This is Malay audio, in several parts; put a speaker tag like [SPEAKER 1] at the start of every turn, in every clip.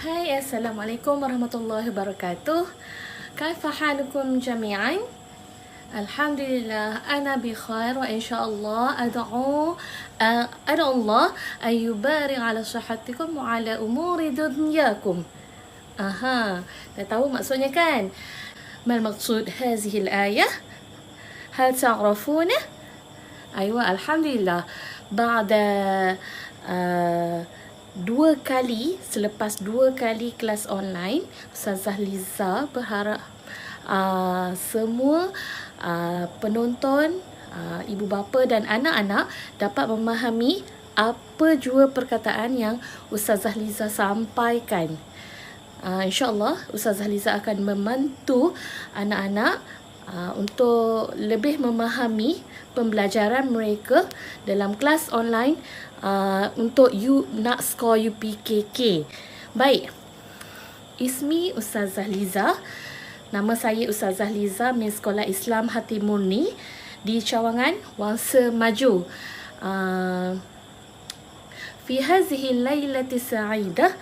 [SPEAKER 1] Hai, Assalamualaikum warahmatullahi wabarakatuh. Kaifa halukum jami'an? Alhamdulillah, ana bi khair wa insyaallah ad'u Allah an yubarik ala sihhatikum wa ala umuri dunyakum. Aha, dah tahu maksudnya kan? Mal maqsud hadhihi al-ayah? Hal ta'rafuna? Aywa, alhamdulillah. Ba'da selepas dua kali kelas online, Ustazah Liza berharap semua penonton, ibu bapa dan anak-anak dapat memahami apa jua perkataan yang Ustazah Liza sampaikan. InsyaAllah Ustazah Liza akan membantu anak-anak untuk lebih memahami pembelajaran mereka dalam kelas online untuk nak skor UPKK. Baik, Ismi Ustazah Liza. Nama saya Ustazah Liza min Sekolah Islam Hati Murni di Cawangan, Wangsa Maju. Fi hazihi lailati sa'idah,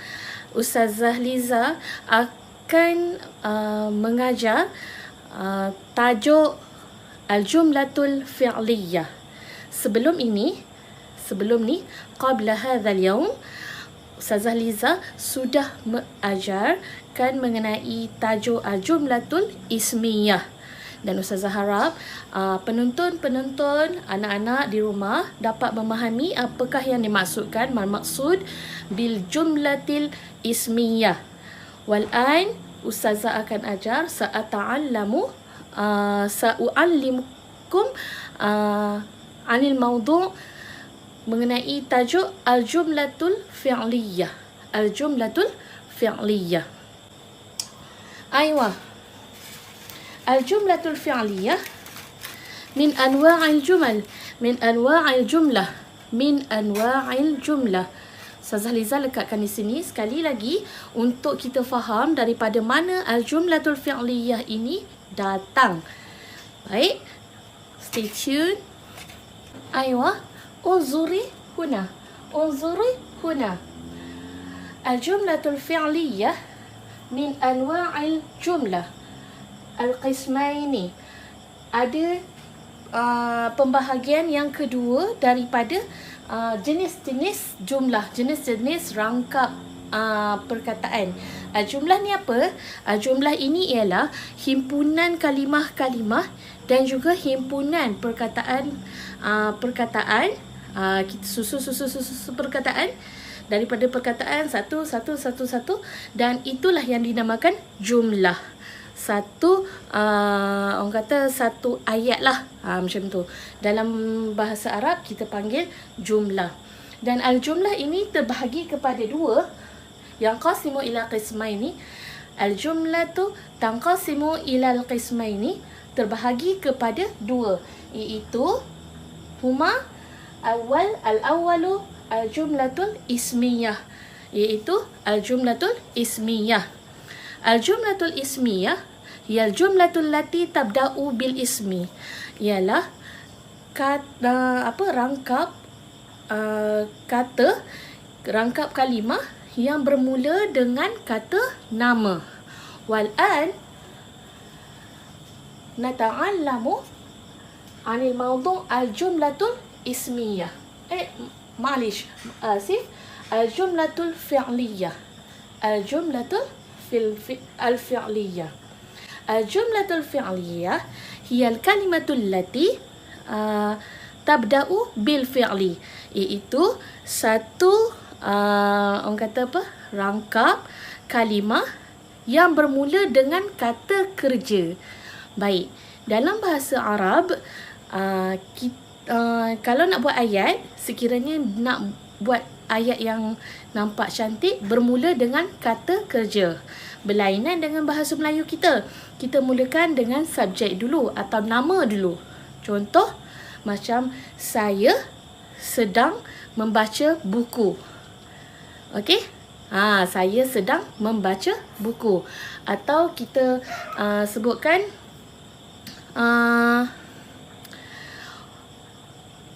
[SPEAKER 1] Ustazah Liza akan mengajar tajuk Al-Jumlatul Fi'liyah. Sebelum ni, qabla hadzal yaum, Ustazah Liza sudah mengajarkan mengenai tajuk Al-Jumlatul Ismiyah. Dan Ustazah harap penonton, anak-anak di rumah dapat memahami apakah yang dimaksudkan, maksud bil jumlatil ismiyah. Wal'an Ustazah akan ajar sa'u'allimukum anil mawdu' mengenai tajuk Al-Jumlatul Fi'liyah. Al-Jumlatul Fi'liyah. Aywa. Al-Jumlatul Fi'liyah min anwa'il jumal, min anwa'il jumlah, min anwa'il jumlah. Ustazah Liza lekatkan di sini sekali lagi untuk kita faham daripada mana Al-Jumlatul Fi'liyah ini datang. Baik, stay tune. Aywa, unzuri huna. Unzuri huna. Al-Jumlatul Fi'liyah min anwa'il jumlah. Al-Qismaini. Ada pembahagian yang kedua daripada jenis-jenis jumlah, jenis-jenis rangkap perkataan. Jumlah ni apa? Jumlah ini ialah himpunan kalimah-kalimah dan juga himpunan perkataan kita susu perkataan daripada perkataan satu dan itulah yang dinamakan jumlah. Orang kata satu ayat lah, macam tu. Dalam bahasa Arab kita panggil jumlah. Dan al-jumlah ini terbahagi kepada dua. Yang qasimu ila qismaini. Al-jumlatu tanqasimu ila al-qismaini, terbahagi kepada dua, iaitu huma al-awwalu al-jumlatul ismiyah, iaitu al-jumlatul ismiyah. Al-jumlatul ismiyah hiya al-jumlatul lati tabda'u bil ismi, ialah rangkap kalimah yang bermula dengan kata nama. Wal'an nata'allamu anil mawdu' al-jumlatul ismiyah. Al-jumlatul fi'liyah. Al-jumlatul al-fi'liyah. Al-jumlatul fi'liyah hiya al-kalimatul lati tabda'u bil fi'li, iaitu satu orang kata apa? Rangkap kalimah yang bermula dengan kata kerja. Baik, dalam bahasa Arab kalau nak buat ayat, sekiranya nak buat ayat yang nampak cantik bermula dengan kata kerja. Berlainan dengan bahasa Melayu kita. Kita mulakan dengan subjek dulu atau nama dulu. Contoh macam saya sedang membaca buku. Okey? Saya sedang membaca buku. Atau kita sebutkan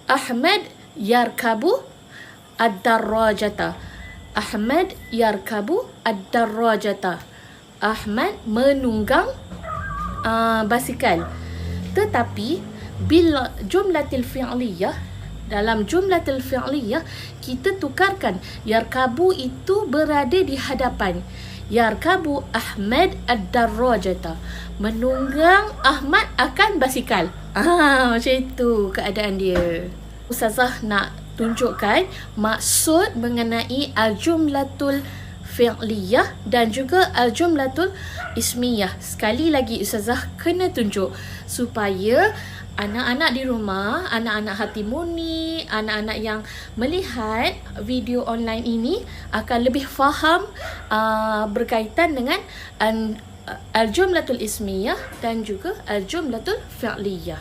[SPEAKER 1] Ahmad yarkabu ad-darrajata. Ahmad yarkabu ad-darrajata. Ahmad menunggang basikal. Tetapi bila jumlatil fi'liyah, dalam jumlatil fi'liyah kita tukarkan yarkabu itu berada di hadapan. Yarkabu Ahmad ad-darrajata. Menunggang Ahmad akan basikal. Macam itu keadaan dia. Ustazah nak tunjukkan maksud mengenai al-jumlatul fi'liyah dan juga al-jumlatul ismiyah. Sekali lagi Ustazah kena tunjuk supaya anak-anak di rumah, anak-anak Hatimuni, anak-anak yang melihat video online ini akan lebih faham berkaitan dengan al-jumlatul ismiyah dan juga al-jumlatul fi'liyah.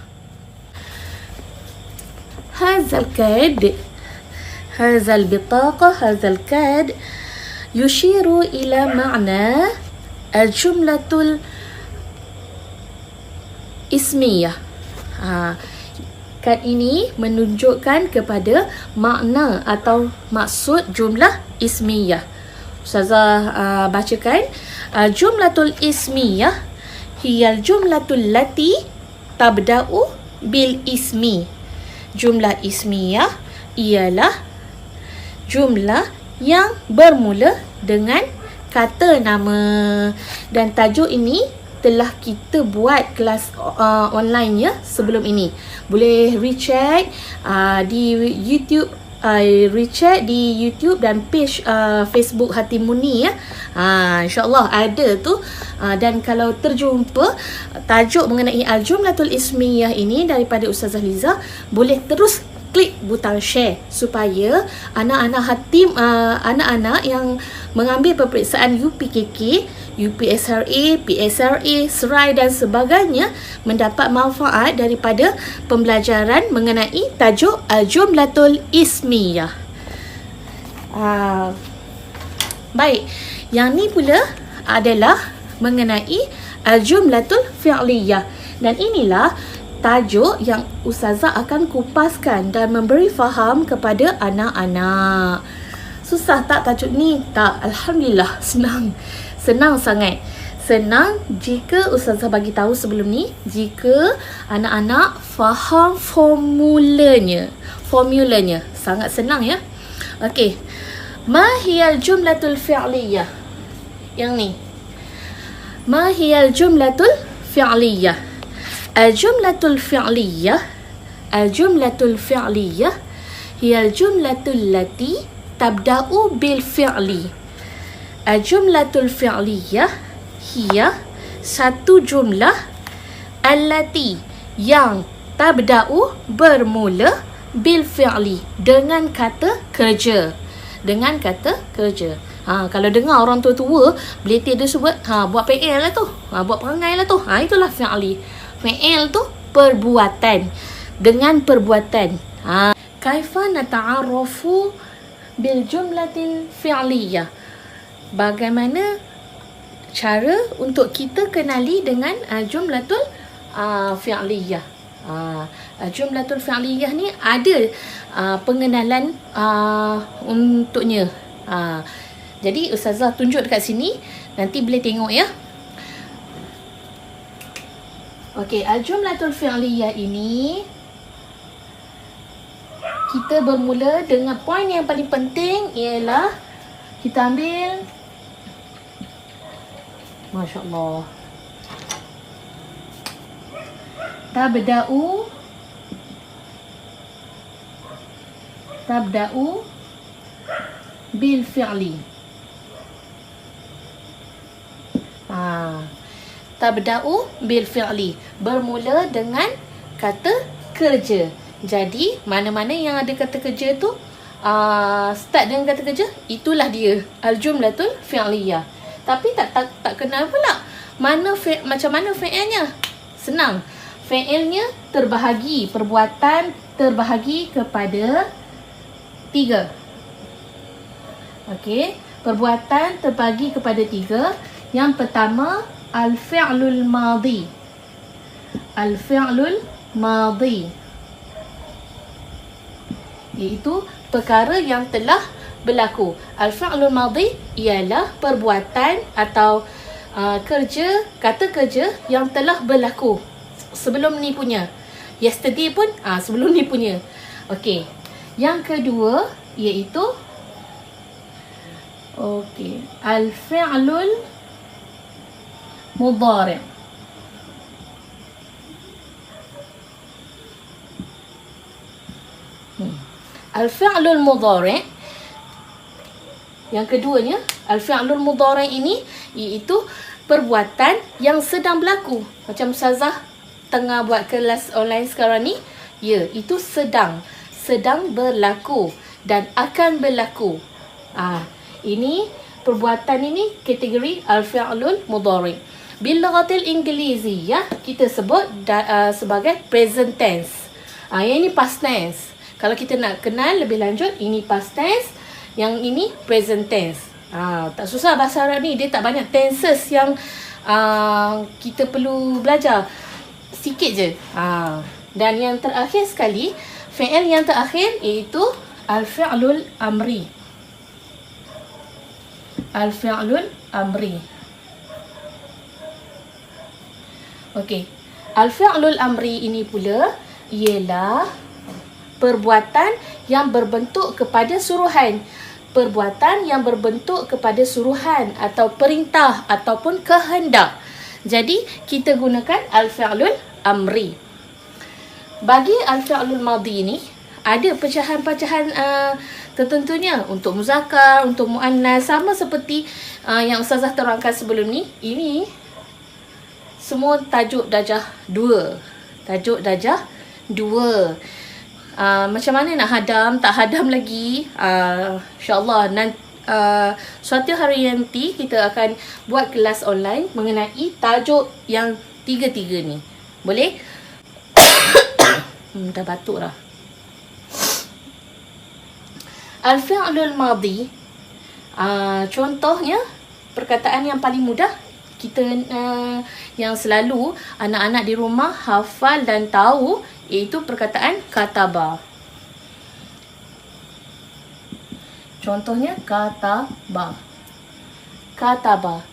[SPEAKER 1] Hazal kad, hazal bitaqa, hazal kad yushiru ila ma'na al-jumlatul ismiyah. Kad ini menunjukkan kepada makna atau maksud jumlah ismiyah. Ustazah bacakan. Jumlatul ismiyah hiyal jumlatul lati tabda'u bil ismi. Jumlah ismiyah ialah jumlah yang bermula dengan kata nama. Dan tajuk ini telah kita buat kelas online ya sebelum ini. Boleh recheck di YouTube, recheck di YouTube dan page Facebook Hatimuni ya. InsyaAllah ada tu. Dan kalau terjumpa tajuk mengenai al-jumlatul ismiyah ini daripada Ustazah Liza, boleh terus klik butang share supaya anak-anak Hatim, anak-anak yang mengambil peperiksaan UPKK, UPSRA, PSRA, SERAI dan sebagainya mendapat manfaat daripada pembelajaran mengenai tajuk al-jumlatul ismiyah. Baik, yang ni pula adalah mengenai al-jumlatul fi'liyah. Dan inilah tajuk yang Ustazah akan kupaskan dan memberi faham kepada anak-anak. Susah tak tajuk ni? Tak, Alhamdulillah, senang. Senang sangat. Senang jika Ustazah bagi tahu sebelum ni, jika anak-anak faham formulanya. Formulanya sangat senang ya. Okey. Ma hiyal jumlatul fi'liyah? Yang ni. Ma hiyal jumlatul fi'liyah? Al-jumlatul fi'liyah, al-jumlatul fi'liyah hiyal jumlatul lati tabda'u bil fi'li. Al-jumlatul fi'liyah hiya satu jumlah allati yang tabda'u bermula bil fi'li dengan kata kerja. Dengan kata kerja. Kalau dengar orang tua-tua beliti dia sebut buat PL lah tu. Buat perangai lah tu. Itulah fi'li. Fi'il tu perbuatan. Dengan perbuatan. Kaifa nata'arrafu bil jumlatil fi'liyah? Bagaimana cara untuk kita kenali dengan jumlatul fi'liyah? Jumlatul fi'liyah ni ada pengenalan untuknya. Jadi Ustazah tunjuk dekat sini, nanti boleh tengok ya. Okey, al-jumlatul fi'liyah ini kita bermula dengan poin yang paling penting ialah kita ambil, Masya Allah, tabda'u bil fi'li. Tabda'u bil fi'li, bermula dengan kata kerja. Jadi mana-mana yang ada kata kerja tu start dengan kata kerja, itulah dia al-jumlatul fi'liyah. Tapi tak kenal pula macam mana fi'ilnya. Senang. Fi'ilnya terbahagi, perbuatan terbahagi kepada 3. Okey, perbuatan terbahagi kepada 3. Yang pertama al-fi'lul madhi. Al-fi'lul madhi iaitu perkara yang telah berlaku. Al-fi'lul madhi ialah perbuatan atau kata kerja yang telah berlaku sebelum ni punya. Yesterday pun sebelum ni punya. Okey. Yang kedua iaitu al-fi'lul mudhari'. Al-fi'lul mudhari', yang keduanya, al-fi'lul mudhari' ini iaitu perbuatan yang sedang berlaku. Macam Ustazah tengah buat kelas online sekarang ni, itu sedang berlaku dan akan berlaku. Ini perbuatan ini kategori al-fi'lul mudhari'. Bil lughatil Inggerisiyah kita sebut sebagai present tense. Yang ini past tense. Kalau kita nak kenal lebih lanjut, ini past tense, yang ini present tense. Tak susah bahasa Arab ni, dia tak banyak tenses yang kita perlu belajar. Sikit je. Dan yang terakhir sekali, fi'il yang terakhir iaitu al-fi'lul amri. Al-fi'lul amri. Okey. Al-fi'lul amri ini pula ialah perbuatan yang berbentuk kepada suruhan. Perbuatan yang berbentuk kepada suruhan atau perintah ataupun kehendak. Jadi, kita gunakan al-fi'lul amri. Bagi al-fi'lul madhi ni, ada pecahan-pecahan tertentunya. Untuk muzakkar, untuk muannas, sama seperti yang Ustazah terangkan sebelum ni. Ini semua tajuk darjah 2. Tajuk darjah 2. Macam mana nak hadam, tak hadam lagi, insyaAllah suatu hari nanti kita akan buat kelas online mengenai tajuk yang 3 ni. Boleh? Dah batuk dah. Al-fi'lul madhi, contohnya perkataan yang paling mudah kita yang selalu anak-anak di rumah hafal dan tahu, iaitu perkataan kataba. Contohnya kataba.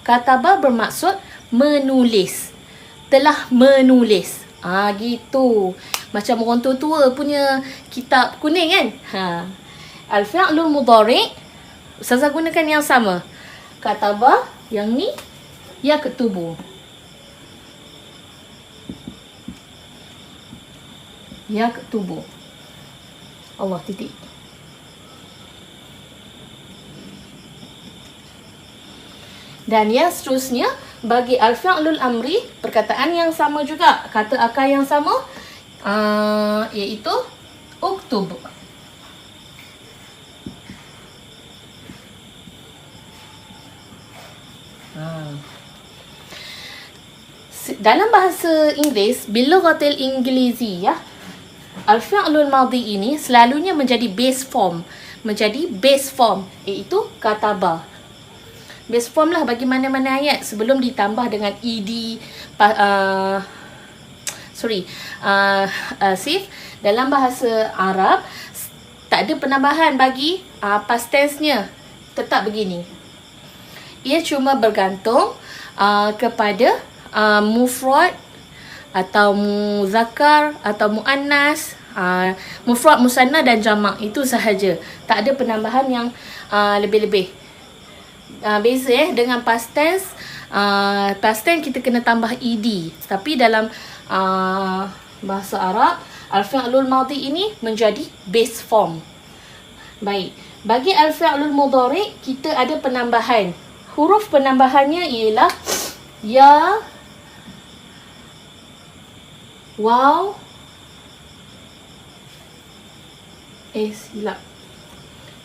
[SPEAKER 1] Kataba bermaksud menulis. Telah menulis. Gitu. Macam orang tua-tua punya kitab kuning kan? Al-fi'lul mudhari', Ustazah gunakan yang sama. Kataba, yang ni yaktubu. Yaktubu. Allah titik. Dan yang seterusnya, bagi al-fi'lul amri, perkataan yang sama juga, kata akar yang sama, iaitu uktub. Dalam bahasa Inggeris, bil lughatil Inggerisiyah, al-fi'lul madhi ini selalunya menjadi base form. Iaitu kataba. Base form lah bagi mana-mana ayat sebelum ditambah dengan ed. Dalam bahasa Arab tak ada penambahan bagi past tense-nya. Tetap begini. Ia cuma bergantung kepada mufrad atau muzakkar atau muannas, mufrad, musanna dan jamak, itu sahaja. Tak ada penambahan yang lebih-lebih. Beza dengan past tense. Past tense kita kena tambah ed. Tapi dalam bahasa Arab, al-fi'lul madhi ini menjadi base form. Baik. Bagi al-fi'lul mudhari' kita ada penambahan. Huruf penambahannya ialah ya, waw, silap.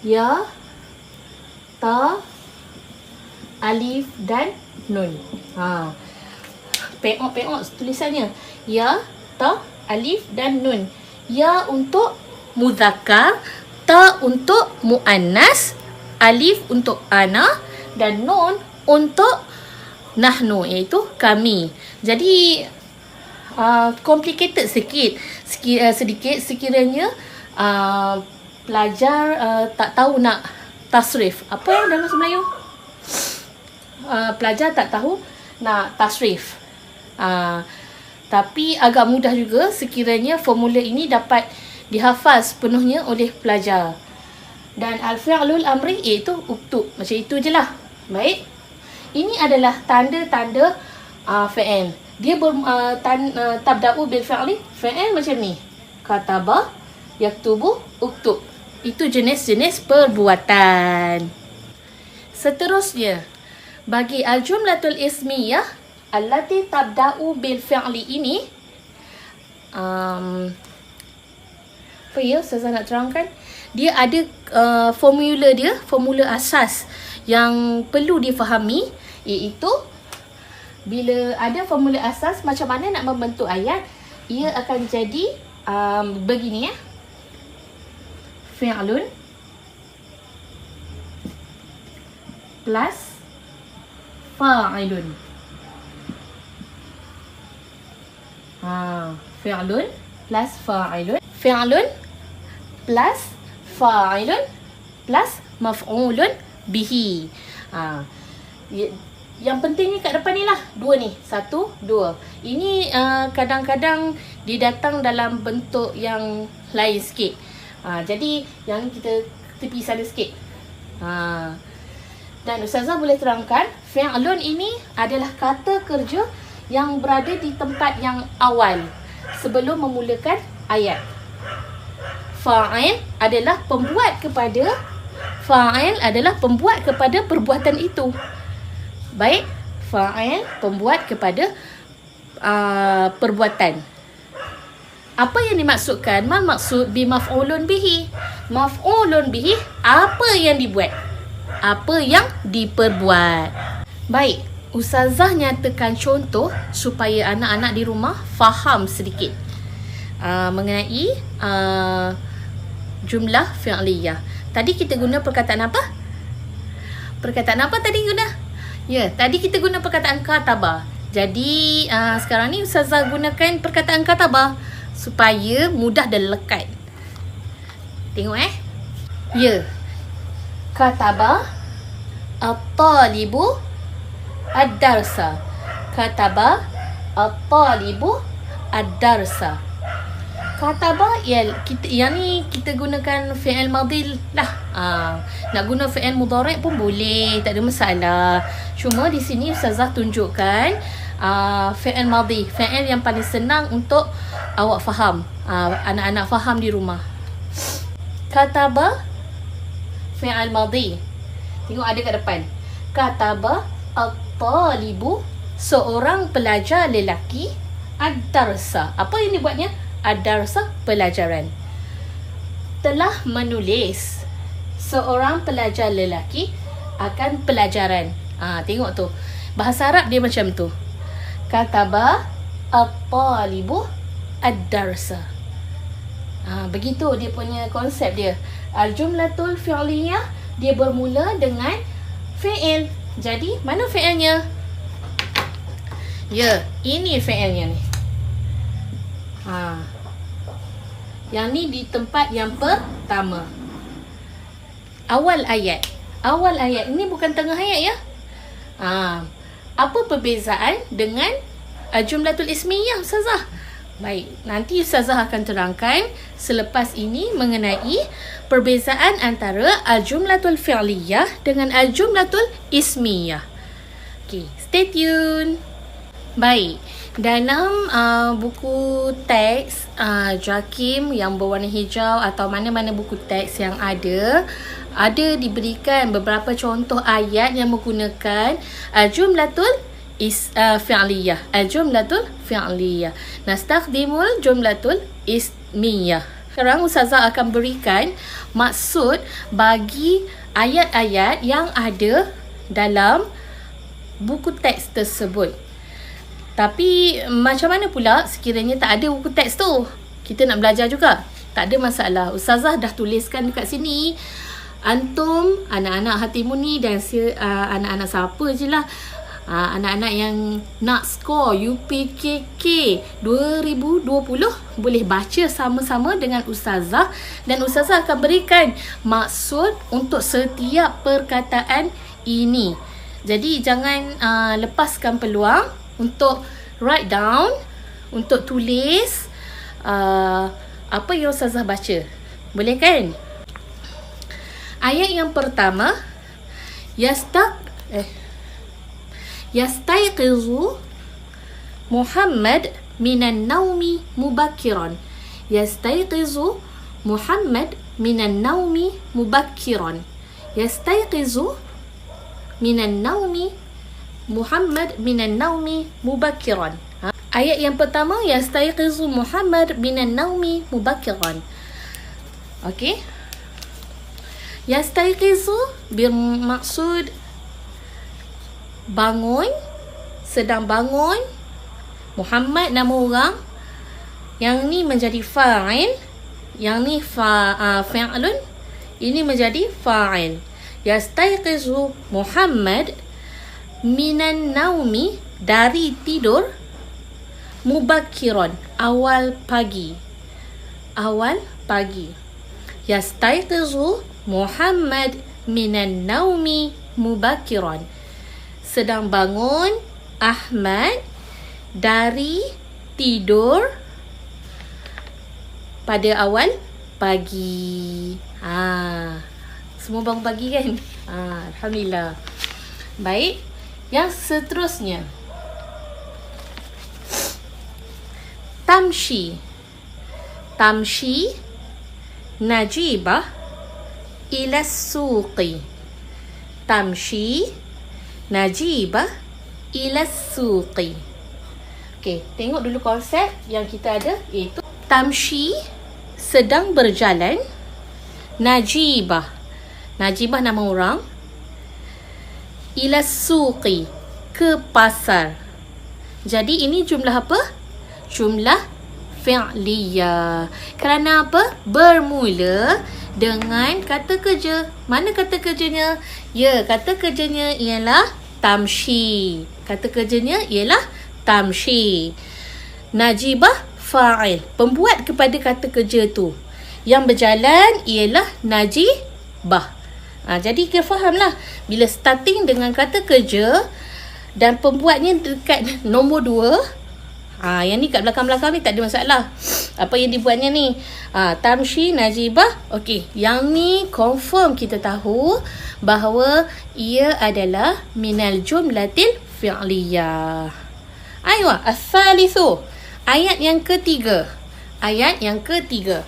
[SPEAKER 1] Ya, ta, alif dan nun. Pengok tulisannya. Ya, ta, alif dan nun. Ya untuk muzakkar, ta untuk muannas, alif untuk ana dan nun untuk nahnu, iaitu kami. Jadi complicated sedikit sekiranya pelajar tak tahu nak tasrif. Apa yang dalam bahasa Melayu? Pelajar tak tahu nak tasrif. Tapi agak mudah juga sekiranya formula ini dapat dihafaz sepenuhnya oleh pelajar. Dan al-fi'lul amri iaitu uktub. Macam itu je lah. Baik. Ini adalah tanda-tanda fi'il. Dia tabda'u bil fi'li. Fi'il macam ni. Kataba, yaktubu, uktub. Itu jenis-jenis perbuatan. Seterusnya, bagi al-jumlatul ismiyah allati tabda'u bil fi'li ini, apa ya Ustazah nak terangkan? Dia ada formula dia, formula asas yang perlu difahami, iaitu bila ada formula asas macam mana nak membentuk ayat, ia akan jadi begini ya. Fi'lun plus fa'ilun. Fi'lun plus fa'ilun. Fi'lun plus fa'ilun plus maf'ulun bihi. Yang pentingnya kat depan ni lah. Dua ni. 1, 2. Ini kadang-kadang dia datang dalam bentuk yang lain sikit. Jadi yang kita tepi sana sikit. Dan Ustazah boleh terangkan, fi'lun ini adalah kata kerja yang berada di tempat yang awal sebelum memulakan ayat. Fa'il adalah pembuat kepada perbuatan itu. Baik, fa'il pembuat kepada perbuatan. Apa yang dimaksudkan? Maksud bi maf'ulun bihi. Maf'ulun bihi, apa yang dibuat, apa yang diperbuat. Baik, Ustazah nyatakan contoh supaya anak-anak di rumah faham sedikit mengenai jumlah fi'liyah. Tadi kita guna perkataan apa? Perkataan apa tadi guna? Ya, tadi kita guna perkataan kataba. Jadi sekarang ni Ustazah gunakan perkataan kataba supaya mudah dan lekat. Tengok Ya. Kataba at-talibu ad-darsa. Kataba at-talibu ad-darsa. Kataba yang ni kita gunakan fi'il madhi lah. Nak guna fi'il mudhari' pun boleh, tak ada masalah. Cuma di sini Ustazah tunjukkan fi'il madhi, fi'il yang paling senang untuk awak faham, anak-anak faham di rumah. Kataba fi'il madhi. Tengok ada kat depan. Kataba at-talibu, seorang pelajar lelaki, ad-darsa. Apa yang dibuatnya? Ad-darsa, pelajaran. Telah menulis. Seorang pelajar lelaki akan pelajaran. Tengok tu. Bahasa Arab dia macam tu. Kataba at-talibu ad-darsa. Begitu dia punya konsep dia. Al-jumlatul fi'liyah, dia bermula dengan fi'il. Jadi, mana fi'ilnya? Ya, ini fi'ilnya ni. Yang ni di tempat yang pertama. Awal ayat. Awal ayat ini bukan tengah ayat ya. Apa perbezaan dengan jumlatul ismiyah Ustazah? Baik, nanti Ustazah akan terangkan selepas ini mengenai perbezaan antara al-jumlatul fi'liyah dengan al-jumlatul ismiyah. Okay, stay tune. Baik, dalam buku teks JAKIM yang berwarna hijau atau mana-mana buku teks yang ada diberikan beberapa contoh ayat yang menggunakan al-jumlatul fi'liyah. Al-jumlatul fi'liyah. Nastakhdimul jumlatul ismiyah. Sekarang Ustazah akan berikan maksud bagi ayat-ayat yang ada dalam buku teks tersebut. Tapi macam mana pula sekiranya tak ada buku teks tu? Kita nak belajar juga. Tak ada masalah. Ustazah dah tuliskan dekat sini. Antum, anak-anak Hatimun ni dan anak-anak siapa je lah, Anak-anak yang nak skor UPKK 2020 boleh baca sama-sama dengan Ustazah, dan Ustazah akan berikan maksud untuk setiap perkataan ini. Jadi jangan lepaskan peluang untuk write down, untuk tulis apa yang Ustazah baca. Boleh kan? Ayat yang pertama, Yastayqizu Muhammad minan naumi mubakkiran. Yastayqizu Muhammad minan naumi mubakkiran. Yastayqizu minan naumi Muhammad minan naumi mubakkiran. Ayat yang pertama, Yastayqizu Muhammad minan naumi mubakkiran. Okey. Yastayqizu bermaksud bangun, sedang bangun. Muhammad nama orang. Yang ni menjadi fa'il. Yang ni fa'ilun. Ini menjadi fa'il. Yastayqizu Muhammad minan naumi, dari tidur. Mubakkiran, awal pagi. Awal pagi. Yastayqizu Muhammad minan naumi mubakkiran. Sedang bangun Ahmad dari tidur pada awal pagi. Semua bangun pagi kan? Alhamdulillah. Baik. Yang seterusnya, Tamshi. Tamshi Najibah ila suqi. Tamshi Najibah ila suqi. Okey, tengok dulu konsep yang kita ada, iaitu Tamshi, sedang berjalan. Najibah, Najibah nama orang. Ila suqi, ke pasar. Jadi ini jumlah apa? Jumlah fi'liyah. Kerana apa? Bermula dengan kata kerja. Mana kata kerjanya? Ya, kata kerjanya ialah tamshi. Kata kerjanya ialah tamshi. Najibah fa'il, pembuat kepada kata kerja tu. Yang berjalan ialah najibah. Jadi kita fahamlah, bila starting dengan kata kerja dan pembuatnya dekat nombor 2, yang ni kat belakang-belakang ni tak ada masalah. Apa yang dibuatnya ni? Tamshi, najibah. Okey, yang ni confirm kita tahu bahawa ia adalah minal jumlatil fi'liyah. Aywa, as-salisu. Ayat yang ketiga. Ayat yang ketiga.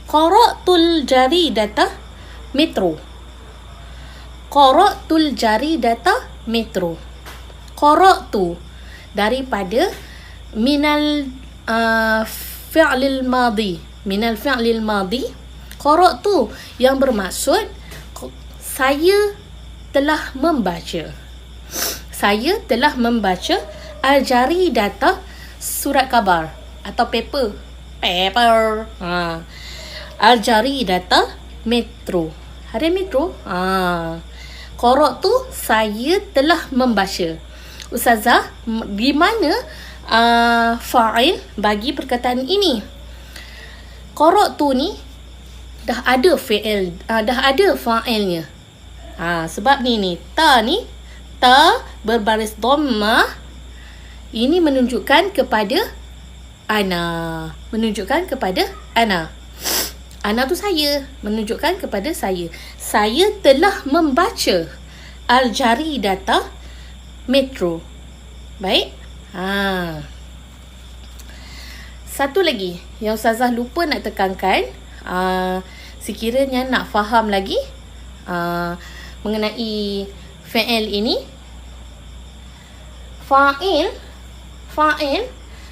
[SPEAKER 1] Qara'tul jaridata metro. Qara'tul jaridata metro. Qara'tu daripada minal fi'lil madi. Minal fi'lil madi. Qara'tu yang bermaksud saya telah membaca. Saya telah membaca al-jaridata, surat khabar atau paper. Al-jaridata metro. Ada metro? Qara'tu, saya telah membaca. Ustazah, di mana fa'il bagi perkataan ini? Qara'tu ni dah ada fi'il, dah ada fa'ilnya. Sebab ni ta berbaris dhammah, ini menunjukkan kepada ana. Menunjukkan kepada ana. Ana tu saya, menunjukkan kepada saya. Saya telah membaca al-jaridata metro. Baik. Satu lagi yang Ustazah lupa nak tekankan, sekiranya nak faham lagi mengenai fi'il ini. Fa'il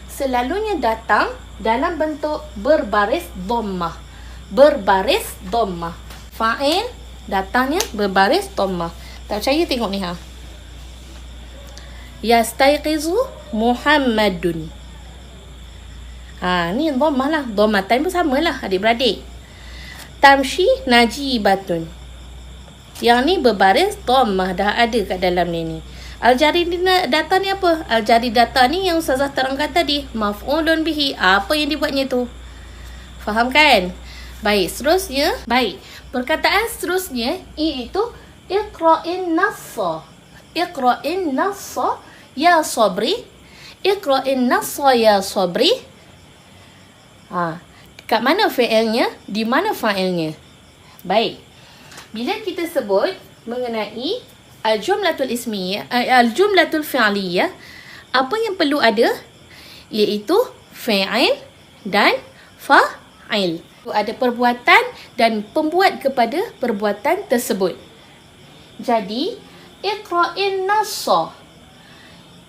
[SPEAKER 1] selalunya datang dalam bentuk berbaris dhammah. Berbaris dhammah. Fa'il datangnya berbaris dhammah. Tak percaya tengok ni Yastayqizu Muhammadun. Ni dhammah lah. Dhammatan pun sama lah adik-beradik. Tamshi najibatun. Yang ni berbaris dhammah, dah ada kat dalam ni. Al-Jaridata ni apa? Al-Jaridata ni yang Ustazah terangkan tadi. Maf'ulun bihi. Apa yang dibuatnya tu? Faham kan? Baik, seterusnya. Baik. Perkataan seterusnya iaitu Iqra'in nassa. Iqra'in nassa ya sabri. Iqra'in nassa ya sabri. Kat mana fi'ilnya? Di mana fa'ilnya? Baik. Bila kita sebut mengenai al-jumlatul ismiyah, al-jumlatul fi'liyah, apa yang perlu ada? Iaitu fi'il dan fa'il. Ada perbuatan dan pembuat kepada perbuatan tersebut. Jadi, Iqra'in nassa.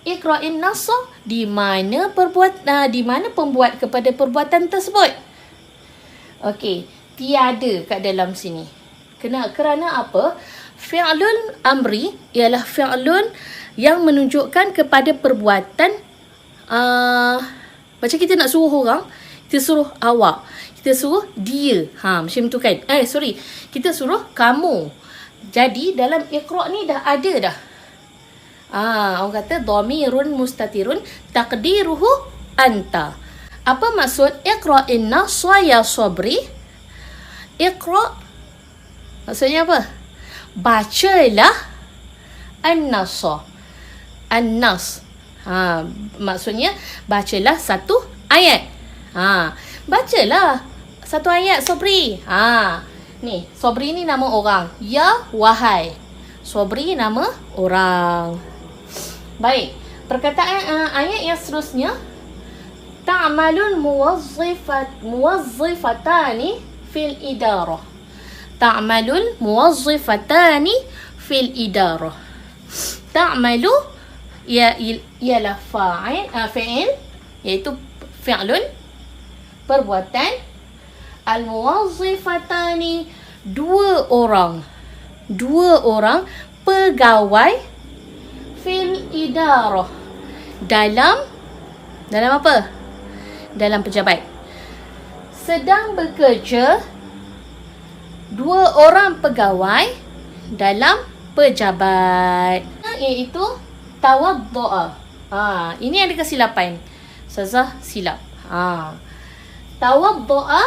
[SPEAKER 1] Iqra'in nassa, di mana pembuat kepada perbuatan tersebut? Okey, tiada kat dalam sini. Kerana apa? Fi'lun amri ialah fi'lun yang menunjukkan kepada perbuatan. Macam kita nak suruh orang, kita suruh awak, kita suruh dia. Macam tu kan? Kita suruh kamu. Jadi dalam Iqra' ni dah ada dah. Orang kata dhamirun mustatirun taqdiruhu anta. Apa maksud Iqra'in nassa ya sabri? Iqra' maksudnya apa? Bacalah an-nassa. An-nas. Maksudnya bacalah satu ayat. Bacalah satu ayat Sobri. Ni, Sobri ni nama orang. Ya wahai. Sobri nama orang. Baik. Perkataan ayat yang seterusnya. Ta'malul muwazzifatani fil idarah. Ta'malul muwazzifatani fil idarah. Ta'malu ialah fi'il, iaitu fi'lun, perbuatan. Al-muwazzifatani, dua orang pegawai fil idarah, dalam apa? Dalam pejabat. Sedang bekerja dua orang pegawai dalam pejabat, iaitu tawaddu'a. Ini ada kesilapan. Ustazah silap. Tawaddu'a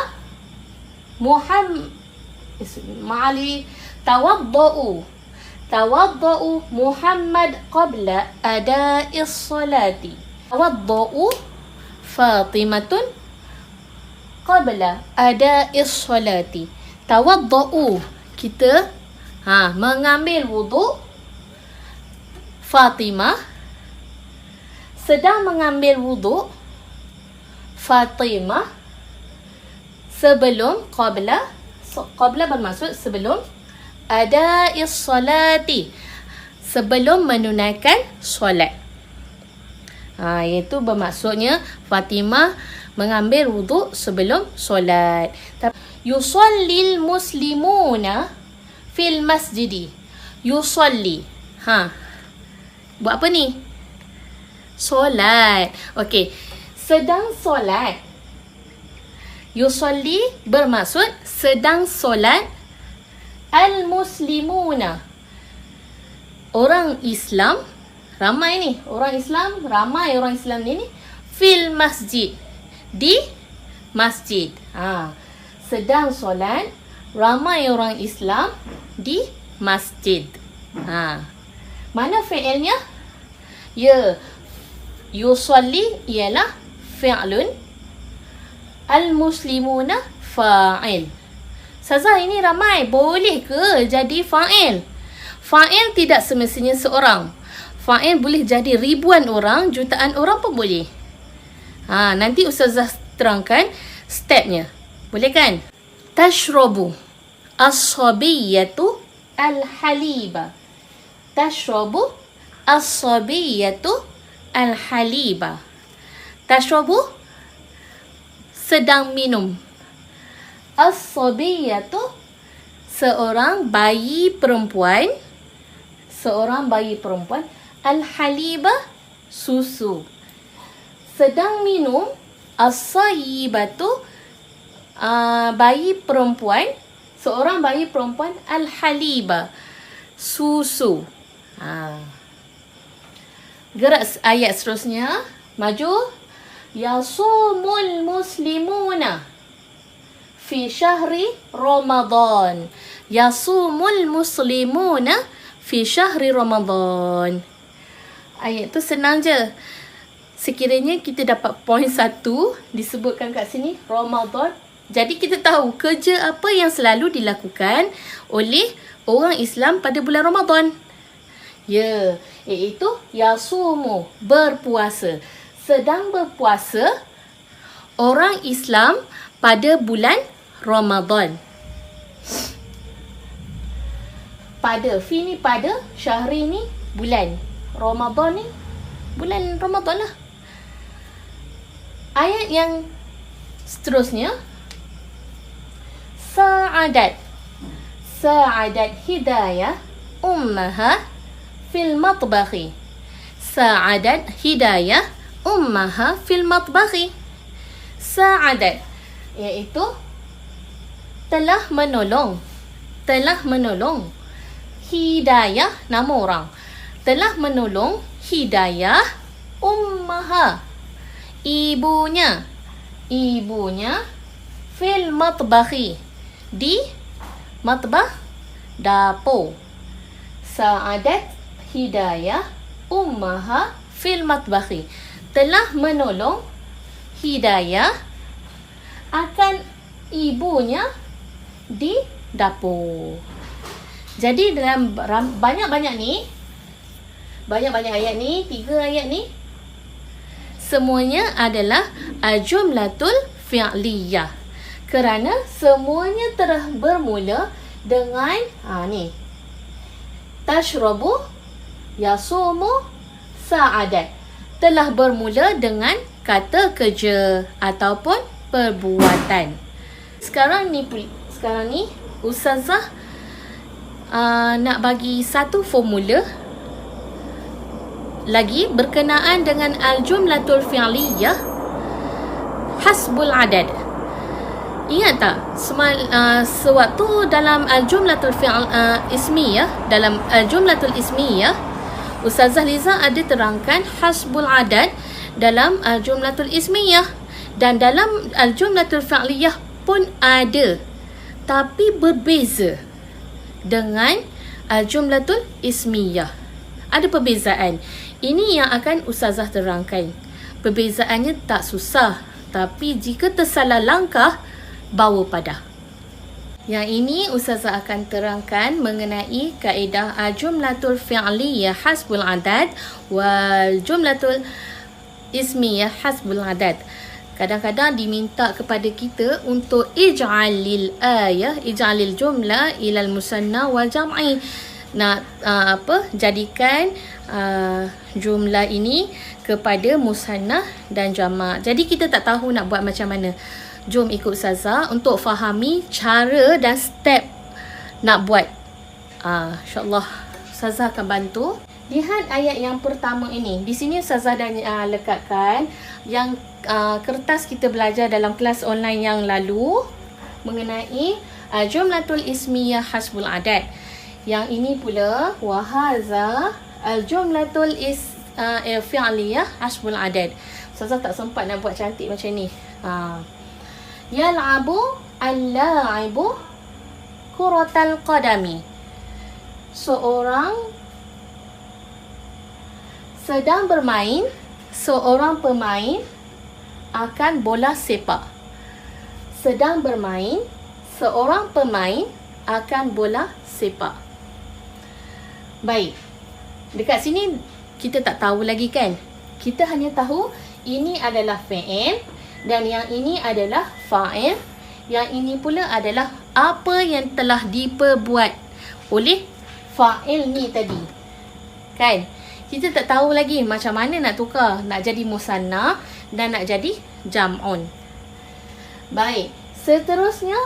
[SPEAKER 1] tawaddu'u Muhammad qabla ada'is salati. Tawaddu'u Fatimatun qabla ada'is salati. Tawaddu'u, kita mengambil wuduk. Fatimah sedang mengambil wuduk. Fatimah sebelum qabla bermaksud sebelum ada'is salati, sebelum menunaikan solat. Iaitu bermaksudnya Fatimah mengambil wuduk sebelum solat. Yusallil muslimuna fil masjidi. Yusalli. Buat apa ni? Solat. Okey. Sedang solat. Yusalli bermaksud sedang solat. Al-muslimuna, orang Islam, ramai ni. Ramai orang Islam ni. Fil masjid, di masjid. Sedang solat, ramai orang Islam di masjid. Mana fi'ilnya? Ya, yusalli ialah fi'lun. Al-muslimuna fa'il. Ustazah, ini ramai. Boleh ke jadi fa'il? Fa'il tidak semestinya seorang. Fa'il boleh jadi ribuan orang, jutaan orang pun boleh. Nanti Ustazah terangkan stepnya. Boleh kan? Tashrabu as-sabiyyatu al-haliba. Tashrabu as-sabiyyatu al-haliba. Tashrabu, sedang minum. As-sabiyyatu, seorang bayi perempuan. Al-haliba, susu. Sedang minum. As-sayyibatu, bayi perempuan. Seorang bayi perempuan. Al-haliba, susu. Gerak ayat seterusnya. Maju. Yasumul muslimuna fi syahri Ramadan. Yasumul muslimuna fi syahri Ramadan. Ayat tu senang je. Sekiranya kita dapat poin 1 disebutkan kat sini Ramadan. Jadi kita tahu kerja apa yang selalu dilakukan oleh orang Islam pada bulan Ramadan. Ya, iaitu yasumu, berpuasa. Sedang berpuasa orang Islam pada bulan Ramadan. Pada, fi ni pada, syahri ni bulan. Ramadan ni bulan Ramadan lah. Ayat yang seterusnya. Sa'adat. Sa'adat hidayah ummaha fil matbakhi. Sa'adat hidayah ummaha fil matbakhi. Sa'adat iaitu telah menolong. Telah menolong. Hidayah nama orang. Telah menolong hidayah ummaha, ibunya. Ibunya fil matbakhi, di matbah, dapur. Sa'adat hidayah ummaha fil matbakhi, telah menolong hidayah akan ibunya di dapur. Jadi dalam banyak-banyak ayat ni, 3 ayat ni, semuanya adalah al-jumlatul fi'liyah. Kerana semuanya telah bermula dengan ni. Tashrabu, yasumu, sa'adat. Telah bermula dengan kata kerja ataupun perbuatan. Sekarang ni Ustazah nak bagi satu formula lagi berkenaan dengan al-jumlatul fi'liyah hasbul adad. Ingat tak sewaktu dalam al-jumlatul ismiyah, dalam al-jumlatul ismiyah, Ustazah Liza ada terangkan hasbul adad dalam al-jumlatul ismiyah, dan dalam al-jumlatul fi'liyah pun ada, tapi berbeza dengan al-jumlatul ismiyah. Ada perbezaan. Ini yang akan Ustazah terangkan. Perbezaannya tak susah, tapi jika tersalah langkah, bawa padah. Yang ini Ustazah akan terangkan mengenai kaedah al-jumlatul fi'liyah hasbul adad wal jumlatul ismiyah hasbul adad. Kadang-kadang diminta kepada kita untuk ij'alil jumlah ilal musanna wal jam'i. Nak jadikan jumlah ini kepada musanna dan jamak. Jadi kita tak tahu nak buat macam mana. Jom ikut Ustazah untuk fahami cara dan step nak buat. InsyaAllah Ustazah akan bantu. Lihat ayat yang pertama ini. Di sini Ustazah dah lekatkan yang kertas kita belajar dalam kelas online yang lalu mengenai jumlatul ismiyah hasbul adad. Yang ini pula wahaza al-jumlatul fi'liyah hasbul adad. Ustazah tak sempat nak buat cantik macam ni. Yal'abu al-la'ibu kuratal qadami. Sedang bermain seorang pemain akan bola sepak. Sedang bermain seorang pemain akan bola sepak. Baik. Dekat sini kita tak tahu lagi kan? Kita hanya tahu ini adalah fi'il dan yang ini adalah fa'il. Yang ini pula adalah apa yang telah diperbuat oleh fa'il ni tadi. Kan? Kita tak tahu lagi macam mana nak tukar. Nak jadi musanna dan nak jadi jam'un. Baik. Seterusnya,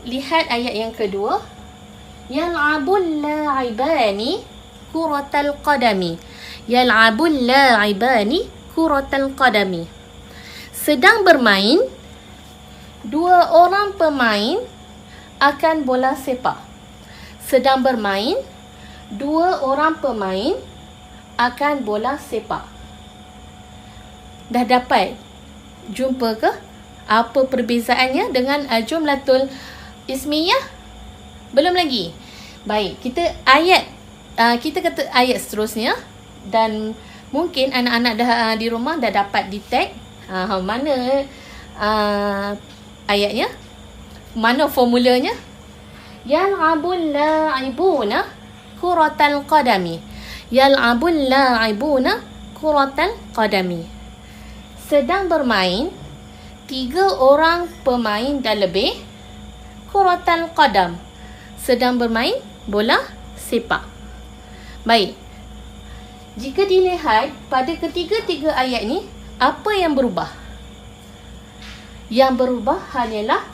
[SPEAKER 1] lihat ayat yang kedua. Yal'abul la'ibani kuratal qadami. Yal'abul la'ibani kuratal qadami. Sedang bermain, 2 orang pemain akan bola sepak. Sedang bermain, 2 orang pemain akan bola sepak. Dah dapat jumpa ke apa perbezaannya dengan jumlatul ismiyah? Belum lagi. Baik, kita kata ayat seterusnya, dan mungkin anak-anak dah di rumah dah dapat detect mana ayatnya, mana formulanya. Yal'abul la'ibuna kuratal qadami. Yal'abul la'ibuna kuratal qadami. Sedang bermain 3 orang pemain dan lebih. Kuratal qadam, sedang bermain bola sepak. Baik. Jika dilihat pada ketiga-tiga ayat ni, apa yang berubah? Yang berubah hanyalah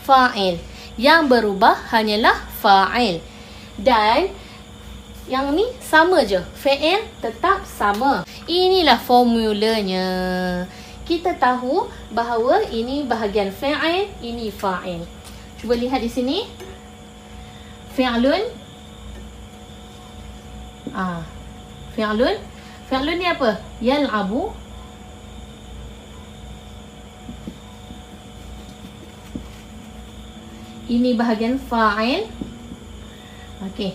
[SPEAKER 1] fa'il. Yang berubah hanyalah fa'il. Dan yang ni sama je. Fa'il tetap sama. Inilah formulanya. Kita tahu bahawa ini bahagian fa'il, ini fa'il. Cuba lihat di sini. Fi'lun. Fi'lun ni apa? Yal'abu. Ini bahagian fa'il. Okey.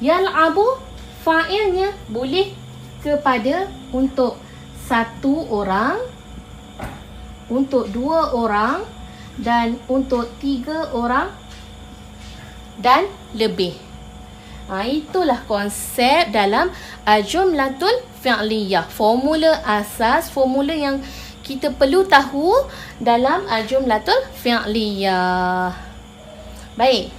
[SPEAKER 1] Yal'abu, fa'ilnya boleh kepada untuk 1 orang, untuk 2 orang, dan untuk 3 orang dan lebih. Itulah konsep dalam jumlatul fi'liyah. Formula asas, formula yang kita perlu tahu dalam jumlatul fi'liyah. Baik.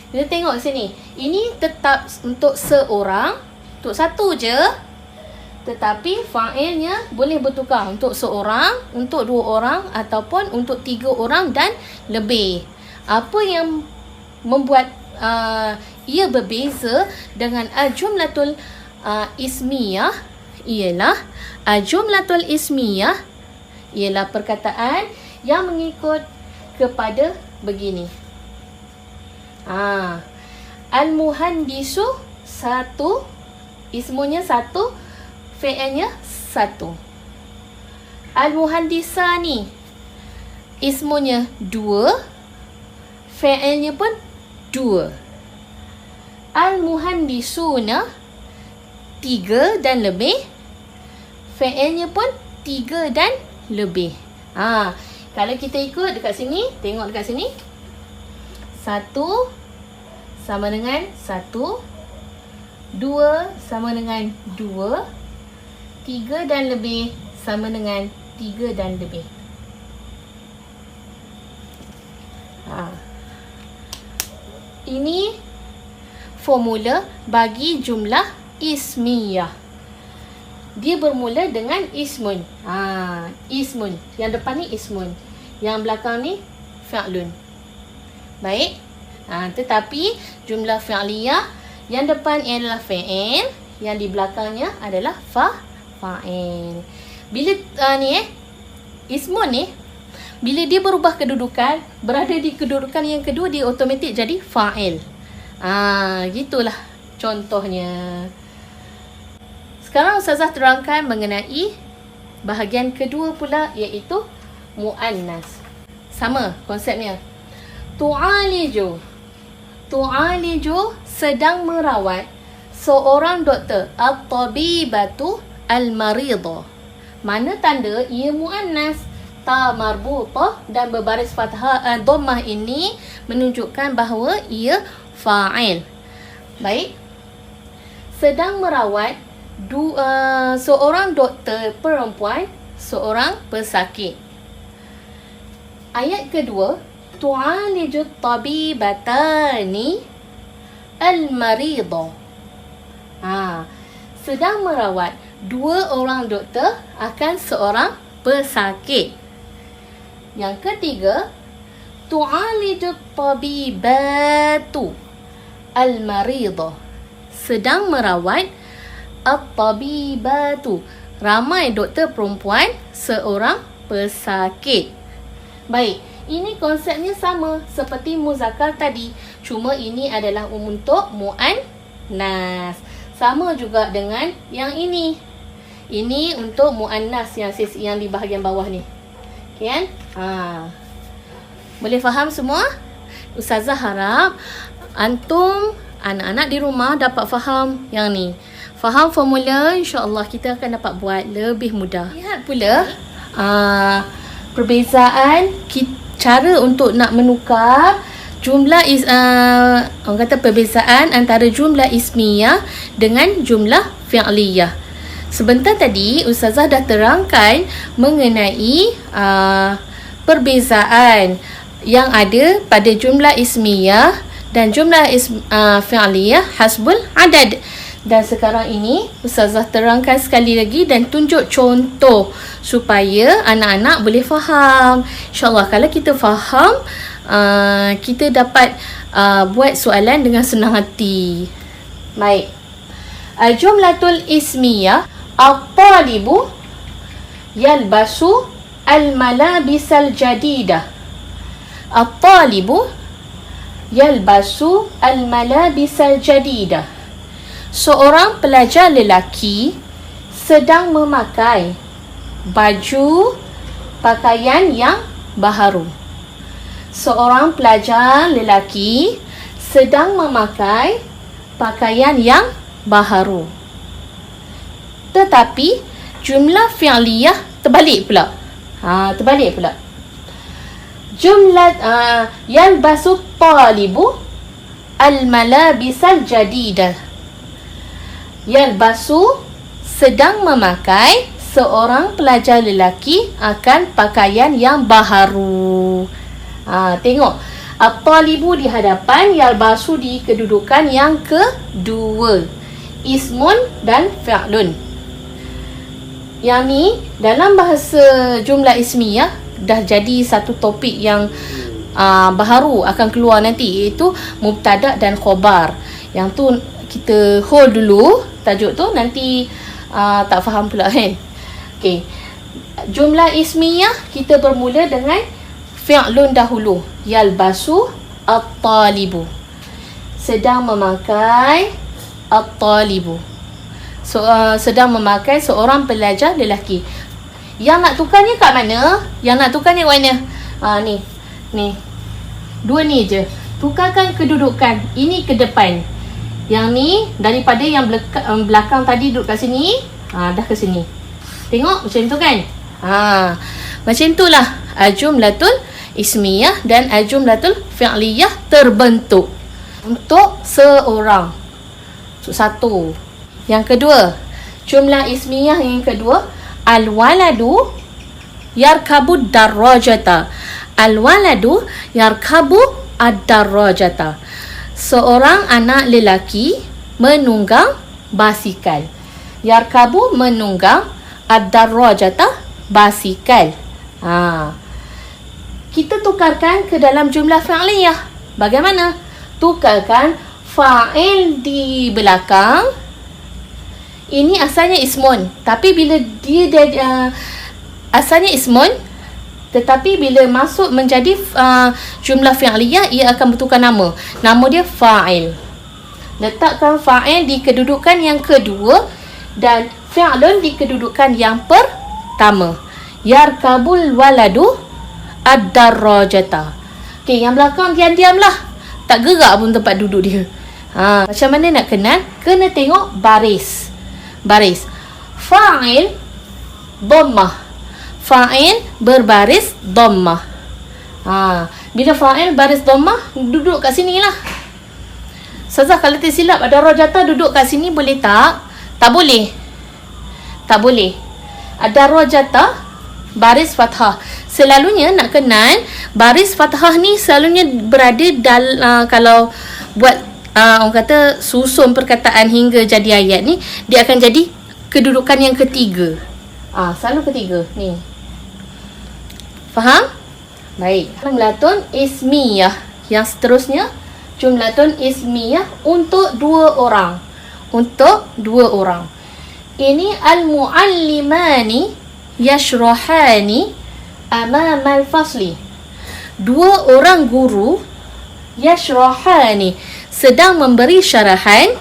[SPEAKER 1] Kita tengok sini. Ini tetap untuk seorang, untuk 1 je. Tetapi fa'ilnya boleh bertukar untuk seorang, untuk 2 orang, ataupun untuk 3 orang dan lebih. Apa yang membuat ia berbeza dengan jumlatul ismiyah ialah jumlatul ismiyah ialah perkataan yang mengikut kepada begini. Al-muhandisu 1, ismunya 1, fi'ilnya 1. Al-muhandisani, ismunya 2, fi'ilnya pun 2. Al-muhandisuna 3 dan lebih, fi'ilnya pun 3 dan lebih. Kalau kita ikut dekat sini, tengok dekat sini. 1 sama dengan 1, 2 sama dengan 2, 3 dan lebih sama dengan 3 dan lebih. Ini formula bagi jumlah ismiyah. Dia bermula dengan ismun. Ismun. Yang depan ni ismun. Yang belakang ni fi'lun. Baik. Tetapi jumlah fi'liyah, yang depan adalah fi'il, yang di belakangnya adalah fa'il. Bila ismun ni, bila dia berubah kedudukan, berada di kedudukan yang kedua, dia automatik jadi fa'il. Gitulah contohnya. Sekarang Ustazah terangkan mengenai bahagian kedua pula, iaitu mu'annas. Sama konsepnya. Tu'aliju sedang merawat seorang doktor. At-tabibatu al-maridah. Mana tanda ia mu'annas? Ta marbutah dan berbaris fathah dhammah ini menunjukkan bahawa ia fa'il. Baik. Sedang merawat seorang doktor perempuan, seorang pesakit. Ayat kedua, tu'aliju tabibatani al-maridah. Sedang merawat 2 orang doktor akan seorang pesakit. Yang ketiga, tu'aliju tabibatu al-maridah. Sedang merawat at-tabibatu, ramai doktor perempuan, seorang pesakit. Baik, ini konsepnya sama seperti muzakkar tadi. Cuma ini adalah untuk nas. Sama juga dengan yang ini. Ini untuk muannas yang di bahagian bawah ni. Okey kan? Boleh faham semua? Ustazah harap antum anak-anak di rumah dapat faham yang ni. Faham formula, insya-Allah kita akan dapat buat lebih mudah. Lihat pula perbezaan cara untuk nak menukar jumlah orang kata perbezaan antara jumlah ismiyah dengan jumlah fi'liyah. Sebentar tadi Ustazah dah terangkan mengenai perbezaan yang ada pada jumlah ismiyah dan jumlah fi'liyah hasbul adad. Dan sekarang ini Ustazah terangkan sekali lagi dan tunjuk contoh supaya anak-anak boleh faham. InsyaAllah kalau kita faham, kita dapat buat soalan dengan senang hati. Baik. Jumlatul ismiyah at-talibu yalbasu al-malabisal jadidah. At-talibu yalbasu al-malabisal jadidah. Seorang pelajar lelaki sedang memakai baju pakaian yang baharu. Seorang pelajar lelaki sedang memakai pakaian yang baharu. Tetapi jumlah fi'liyah terbalik pula. Terbalik pula. Jumlah yalbasu talibu al-malabisal jadidah. Yalbasu sedang memakai, seorang pelajar lelaki akan pakaian yang baharu. Tengok, at-talibu di hadapan, yalbasu di kedudukan yang kedua. Ismun dan fi'lun. Yang ni dalam bahasa jumlah ismiyah dah jadi satu topik yang baharu akan keluar nanti, iaitu mubtada dan khobar. Yang tu kita hold dulu tajuk tu, nanti tak faham pula kan. Okey. Jumlah ismiyah kita bermula dengan fi'lun dahulu. Yalbasu at-talibu. Sedang memakai at-talibu. Sedang memakai seorang pelajar lelaki. Yang nak tukarnya kat mana? Yang nak tukarnya kat mana? Ni. Dua ni je. Tukarkan kedudukan. Ini ke depan. Yang ni daripada yang belakang tadi duduk kat sini, dah ke sini. Tengok macam tu kan? Macam itulah al-jumlatul ismiyah dan al-jumlatul fi'liyah terbentuk untuk seorang. Untuk satu. Yang kedua, jumlah ismiyah yang kedua, al-waladu yarkabu darrajata. Al-waladu yarkabu ad-darrajata. Seorang anak lelaki menunggang basikal. Yarkabu menunggang ad-darrajata basikal. Kita tukarkan ke dalam jumlah fi'liyah. Bagaimana? Tukarkan fa'il di belakang. Ini asalnya ismun, tapi bila dia asalnya ismun, tetapi bila masuk menjadi jumlah fi'liyah, ia akan bertukar nama. Nama dia fa'il. Letakkan fa'il di kedudukan yang kedua dan fi'lun di kedudukan yang pertama. Yarkabul waladu ad-darrajata. Okey, yang belakang diam-diamlah. Tak gerak pun tempat duduk dia. Macam mana nak kenal? Kena tengok baris. Fa'il dhammah. Fa'il berbaris dhammah. Bila fa'il baris dhammah, duduk kat sini lah. Ustazah kalau tersilap ada rajata duduk kat sini boleh tak? Tak boleh. Tak boleh. Ada rajata baris fathah. Selalunya nak kenal baris fathah ni selalunya berada kalau buat orang kata susun perkataan hingga jadi ayat ni, dia akan jadi kedudukan yang ketiga. Selalu ketiga ni. Faham? Baik. Jumlatun ismiyah. Yang seterusnya, jumlatun ismiyah untuk dua orang. Untuk dua orang. Ini al-muallimani yashrahani amamal fasli. Dua orang guru yashrahani sedang memberi syarahan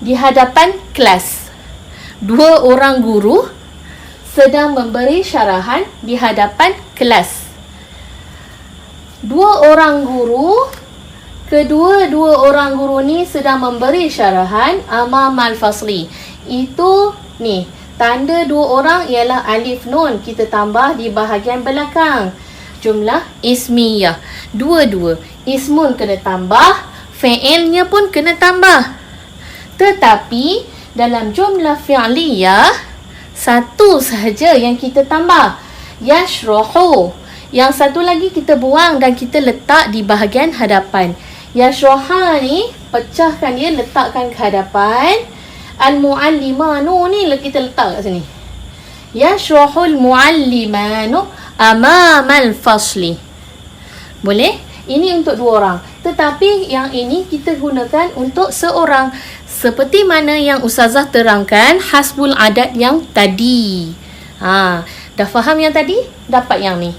[SPEAKER 1] di hadapan kelas. Dua orang guru sedang memberi syarahan di hadapan kelas. Dua orang guru, kedua-dua orang guru ni sedang memberi syarahan amamal fasli. Itu ni, tanda dua orang ialah alif nun, kita tambah di bahagian belakang. Jumlah ismiyah. Dua-dua. Ismun kena tambah, fi'ilnya pun kena tambah. Tetapi dalam jumlah fi'liyah, satu sahaja yang kita tambah. Yashrahu. Yang satu lagi kita buang dan kita letak di bahagian hadapan. Yashraha ni, pecahkan dia, letakkan ke hadapan. Al-mu'allimanu ni kita letak kat sini. Yashrahul mu'allimanu amamal fasli. Boleh? Ini untuk dua orang. Tetapi yang ini kita gunakan untuk seorang. Seperti mana yang Ustazah terangkan hasbul adat yang tadi. Dah faham yang tadi? Dapat yang ni.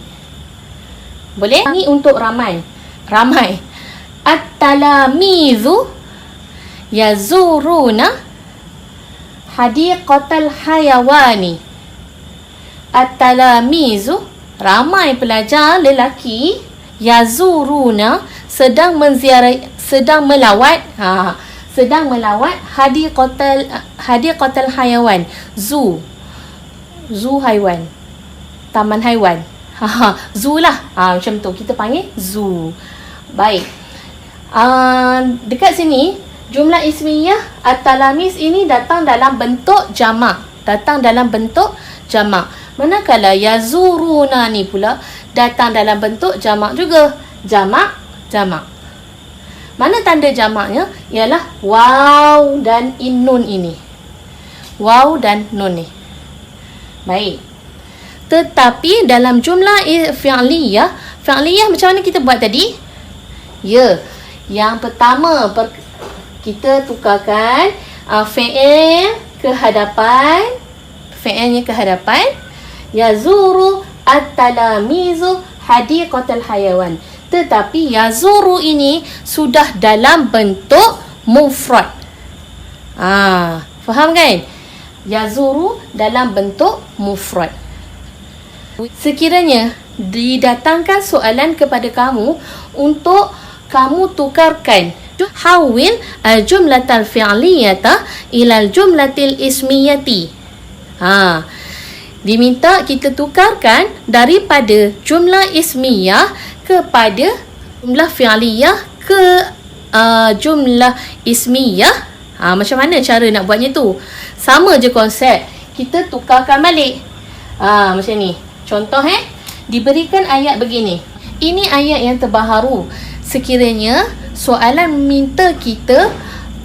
[SPEAKER 1] Boleh? Ini untuk ramai. Ramai. At-talamizu yazuruna hadiqatal hayawani. At-talamizu, ramai pelajar lelaki, yazuruna, sedang menziarah, sedang melawat hadiqatal hayawan. Zoo haiwan, taman haiwan. Zoo lah. Macam tu kita panggil zoo. Baik. Dekat sini jumlah ismiyah at-talamis ini datang dalam bentuk jamak. Manakala yazuruna ni pula datang dalam bentuk jamak juga. Jamak. Mana tanda jamaknya? Ialah waw dan nun ini. Waw dan nun ni. Baik. Tetapi dalam jumlah fi'liyah macam mana kita buat tadi? Ya. Yang pertama, kita tukarkan fi'il ke hadapan. Fi'ilnya ke hadapan. Yazuru at-talamizu hadiqatal hayawan. Tetapi yazuru ini sudah dalam bentuk mufrad. Faham kan? Yazuru dalam bentuk mufrad. Sekiranya didatangkan soalan kepada kamu untuk kamu tukarkan hawil al-jumlatal fi'liyata ilal jumlatil ismiyati. Diminta kita tukarkan daripada jumlah ismiyah kepada jumlah fi'liyah ke jumlah ismiyah. Macam mana cara nak buatnya tu? Sama je konsep. Kita tukarkan balik. Macam ni. Contoh diberikan ayat begini. Ini ayat yang terbaharu. Sekiranya soalan minta kita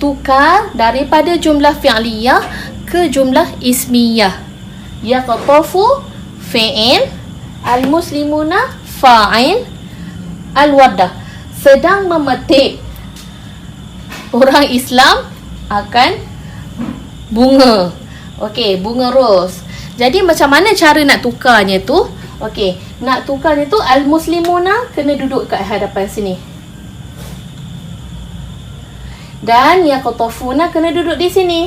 [SPEAKER 1] tukar daripada jumlah fi'liyah ke jumlah ismiyah. Yaqtafu fi'il, al-muslimuna fa'il, al-wardah. Sedang memetik. Orang Islam akan bunga. Okey, bunga ros. Jadi macam mana cara nak tukarnya tu? Okey, nak tukarnya tu al-muslimuna kena duduk kat hadapan sini. Dan yaqtafuna kena duduk di sini.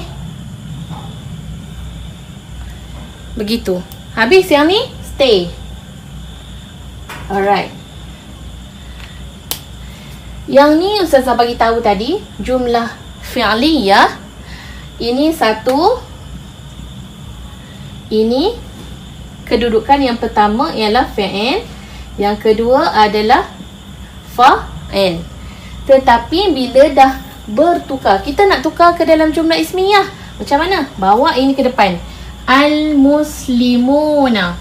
[SPEAKER 1] Begitu. Habis yang ni, stay. Alright. Yang ni Ustazah bagi tahu tadi, jumlah fi'liyah. Ini satu. Ini kedudukan yang pertama ialah fi'il. Yang kedua adalah fa'il. Tetapi bila dah bertukar, kita nak tukar ke dalam jumlah ismiyah. Macam mana? Bawa ini ke depan. Al-muslimuna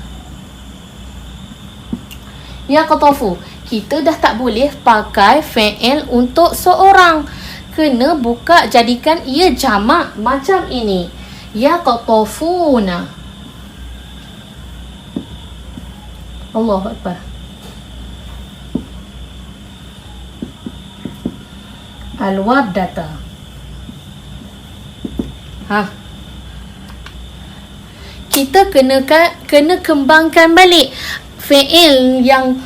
[SPEAKER 1] yaqtafu. Kita dah tak boleh pakai fi'il untuk seorang. Kena buka, jadikan ia jamak macam ini. Yaqtafuna. Allahu Akbar. Al-wardata. Kita kena kembangkan balik fi'il yang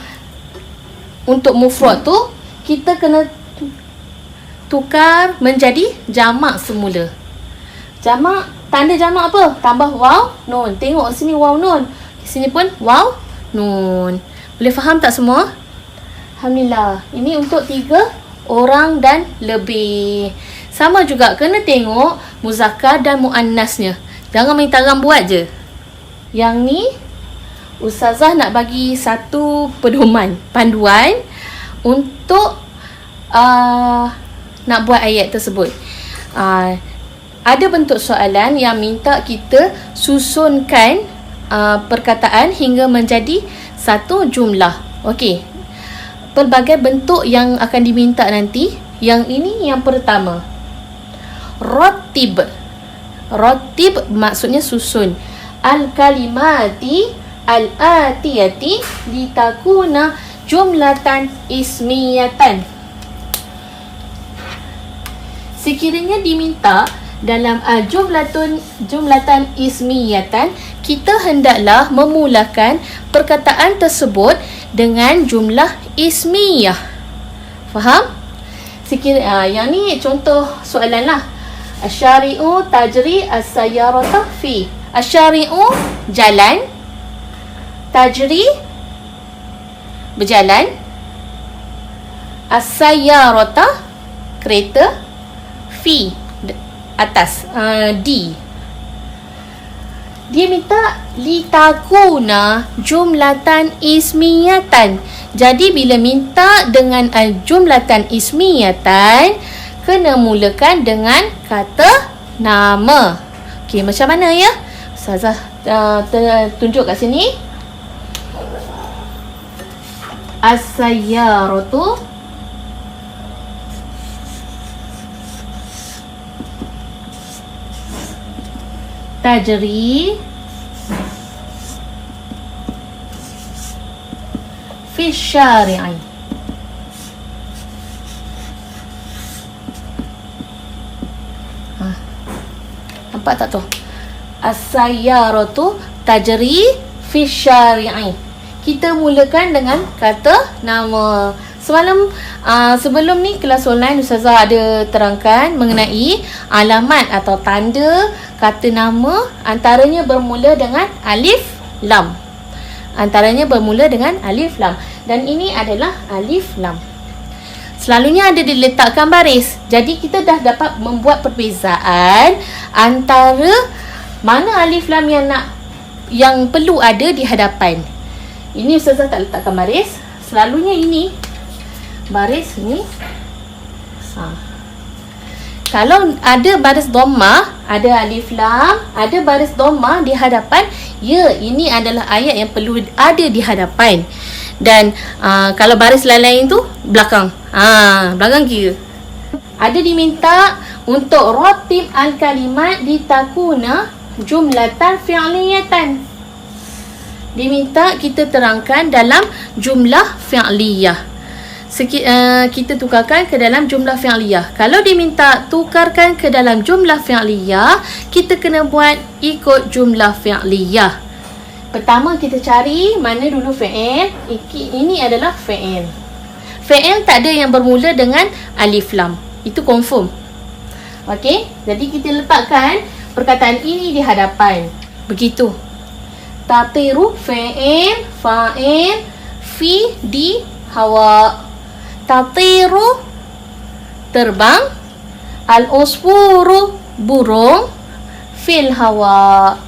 [SPEAKER 1] untuk mufrad tu, kita kena tukar menjadi jamak semula. Jamak, tanda jamak apa? Tambah waw, nun. Tengok sini waw, nun. Sini pun waw, nun. Boleh faham tak semua? Alhamdulillah. Ini untuk 3 orang dan lebih. Sama juga, kena tengok muzakkar dan muannasnya. Jangan main tarang buat je. Yang ni, Ustazah nak bagi satu pedoman, panduan untuk nak buat ayat tersebut. Ada bentuk soalan yang minta kita susunkan perkataan hingga menjadi satu jumlah. Okey. Pelbagai bentuk yang akan diminta nanti. Yang ini yang pertama. Rattib. Rattib maksudnya susun. Al-kalimati al-atiyati litakuna jumlatan ismiyatan. Sekiranya diminta dalam jumlatan ismiyatan, kita hendaklah memulakan perkataan tersebut dengan jumlah ismiyah. Faham? Yang ni contoh soalan lah. Asyari'u tajri as-sayyarata fi. Asyari'u jalan, tajri berjalan, as-sayyarata kereta, fi atas, di. Dia minta litakuna jumlatan ismiyatan. Jadi bila minta dengan jumlatan ismiyatan, kena mulakan dengan kata nama. Okey, macam mana ya? Ustazah tunjuk kat sini. As-sayyaratu tajri fi syari'i. Nampak tak tu? As-sayyaratu tajri fi syari'i. Kita mulakan dengan kata nama. Sebelum ni kelas online Ustazah ada terangkan mengenai alamat atau tanda kata nama, antaranya bermula dengan alif lam. Antaranya bermula dengan alif lam. Dan ini adalah alif lam. Selalunya ada diletakkan baris. Jadi kita dah dapat membuat perbezaan antara mana alif lam yang perlu ada di hadapan. Ini Ustazah tak letakkan baris. Selalunya ini baris ni. Kalau ada baris dhammah, ada alif lam, ada baris dhammah di hadapan, ya, ini adalah ayat yang perlu ada di hadapan. Dan kalau baris lain-lain tu belakang. Belakang kira. Ada diminta untuk rattib al-kalimat litakuna jumlatan fi'liyatan. Diminta kita terangkan dalam jumlah fi'liyah. Kita tukarkan ke dalam jumlah fi'liyah. Kalau diminta tukarkan ke dalam jumlah fi'liyah, kita kena buat ikut jumlah fi'liyah. Pertama kita cari mana dulu fi'il. Ini adalah fi'il. Fi'il tak ada yang bermula dengan alif lam. Itu confirm. Okey, jadi kita letakkan perkataan ini di hadapan. Begitu. Tatiru fi'il, fa'il, fi, di, hawa. Tatiru terbang, al-usfuru burung, fil hawa.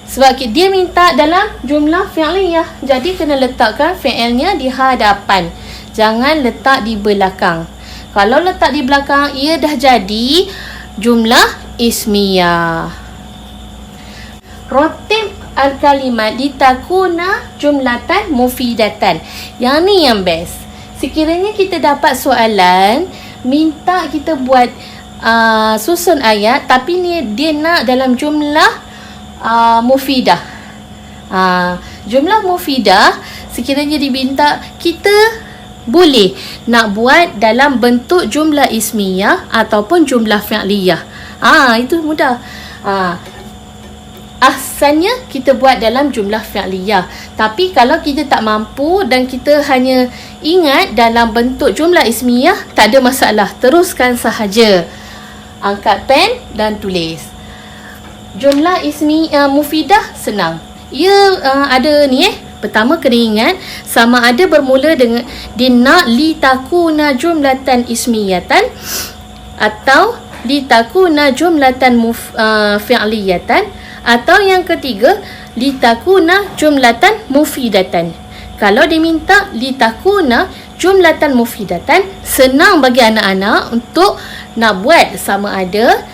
[SPEAKER 1] Sebab dia minta dalam jumlah fi'liyah, jadi kena letakkan fi'ilnya di hadapan. Jangan letak di belakang. Kalau letak di belakang, ia dah jadi jumlah ismiyah. Rattib al-kalimat litakuna jumlatan mufidatan. Yang ni yang best. Sekiranya kita dapat soalan minta kita buat susun ayat, tapi dia nak dalam jumlah mufidah. Jumlah mufidah sekiranya diminta, kita boleh nak buat dalam bentuk jumlah ismiyah ataupun jumlah fi'liyah. Itu mudah. Ahsannya kita buat dalam jumlah fi'liyah. Tapi kalau kita tak mampu dan kita hanya ingat dalam bentuk jumlah ismiyah, tak ada masalah. Teruskan sahaja. Angkat pen dan tulis. Jumlah mufidah senang. Ia ada ni pertama kena ingat sama ada bermula dengan dina litakuna jumlatan ismiyatan atau litakuna jumlatan fi'liyatan, atau yang ketiga litakuna jumlatan mufidatan. Kalau diminta litakuna jumlatan mufidatan, senang bagi anak-anak untuk nak buat sama ada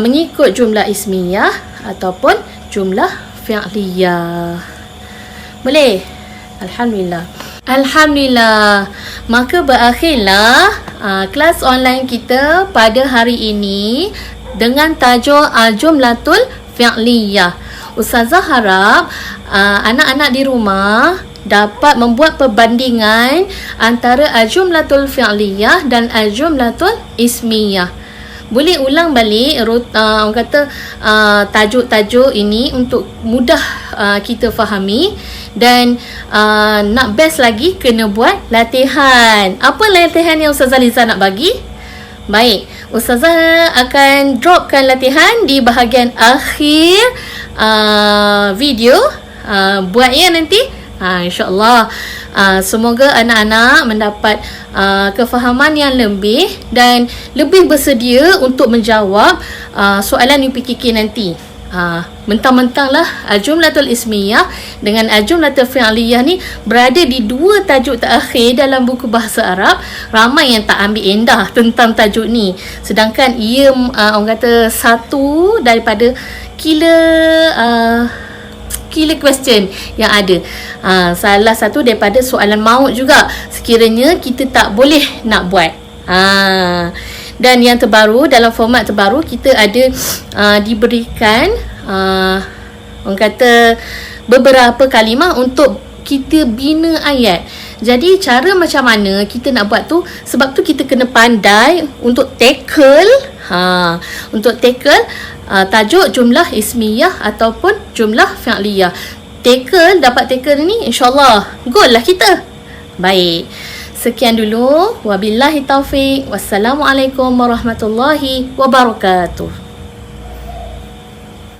[SPEAKER 1] mengikut jumlah ismiyah ataupun jumlah fi'liyah. Boleh? Alhamdulillah. Alhamdulillah. Maka berakhirlah kelas online kita pada hari ini dengan tajuk Al-Jumlatul Fi'liyah. Ustazah harap anak-anak di rumah dapat membuat perbandingan antara Al-Jumlatul Fi'liyah dan Al-Jumlatul Ismiyah. Boleh ulang balik orang kata tajuk-tajuk ini untuk mudah kita fahami, dan nak best lagi kena buat latihan. Apa latihan yang Ustazah Liza nak bagi? Baik, Ustazah akan dropkan latihan di bahagian akhir video. Buat ya nanti. InsyaAllah semoga anak-anak mendapat kefahaman yang lebih dan lebih bersedia untuk menjawab soalan UPKK nanti. Mentang-mentanglah Al-Jumlatul Ismiyah dengan Al-Jumlatul Fi'liyah ni berada di dua tajuk terakhir dalam buku bahasa Arab, ramai yang tak ambil endah tentang tajuk ni, sedangkan ia orang kata satu daripada killer question yang ada. Salah satu daripada soalan maut juga sekiranya kita tak boleh nak buat. Dan yang terbaru, dalam format terbaru kita ada diberikan orang kata beberapa kalimah untuk kita bina ayat. Jadi cara macam mana kita nak buat tu, sebab tu kita kena pandai untuk tackle untuk tackle tajuk jumlah ismiyah ataupun jumlah fi'liyah. Dapat tackle ni, insyaAllah goal lah kita. Baik, sekian dulu. Wabillahi taufiq. Wassalamualaikum warahmatullahi wabarakatuh.